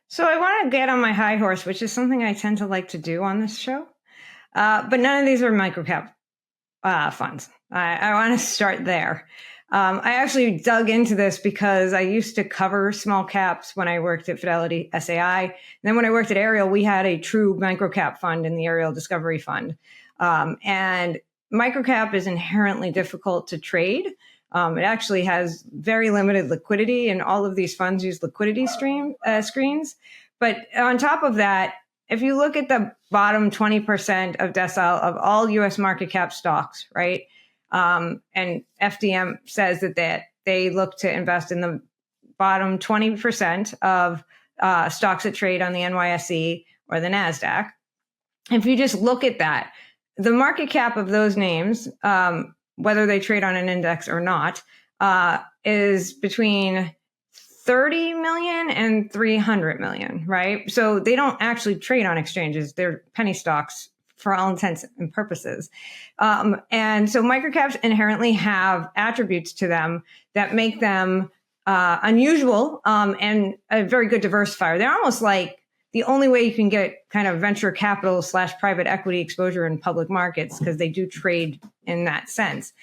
So I want to get on my high horse, which is something I tend to like to do on this show. But none of these are microcap funds. I want to start there. I actually dug into this because I used to cover small caps when I worked at Fidelity SAI. And then when I worked at Ariel, we had a true microcap fund in the Ariel Discovery Fund. And microcap is inherently difficult to trade. It actually has very limited liquidity, and all of these funds use liquidity screens. But on top of that, if you look at the bottom 20% of decile of all U.S. market cap stocks, right? And FDM says that they look to invest in the bottom 20% of stocks that trade on the NYSE or the NASDAQ. If you just look at that, the market cap of those names, whether they trade on an index or not, is between 30 million and 300 million, right? So they don't actually trade on exchanges. They're penny stocks for all intents and purposes. And so microcaps inherently have attributes to them that make them unusual and a very good diversifier. They're almost like the only way you can get kind of venture capital / private equity exposure in public markets, because they do trade in that sense.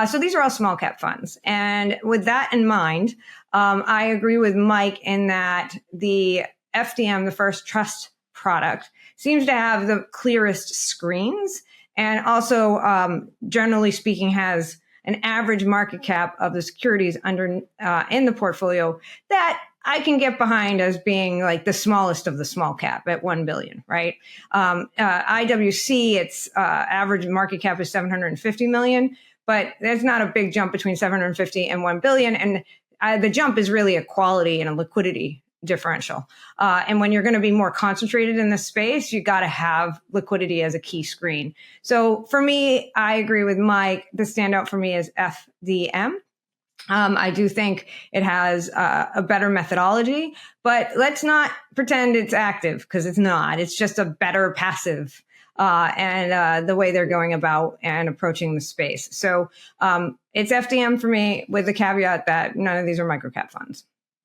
So these are all small cap funds. And with that in mind, I agree with Mike in that the FDM, the First Trust product, seems to have the clearest screens, and also, generally speaking, has an average market cap of the securities under in the portfolio that I can get behind as being like the smallest of the small cap at 1 billion, right? IWC, its average market cap is 750 million, but there's not a big jump between 750 and 1 billion. And the jump is really a quality and a liquidity differential. And when you're going to be more concentrated in this space, you got to have liquidity as a key screen. So for me, I agree with Mike. The standout for me is FDM. I do think it has a better methodology, but let's not pretend it's active, because it's not. It's just a better passive and the way they're going about and approaching the space. So it's FDM for me, with the caveat that none of these are microcap funds.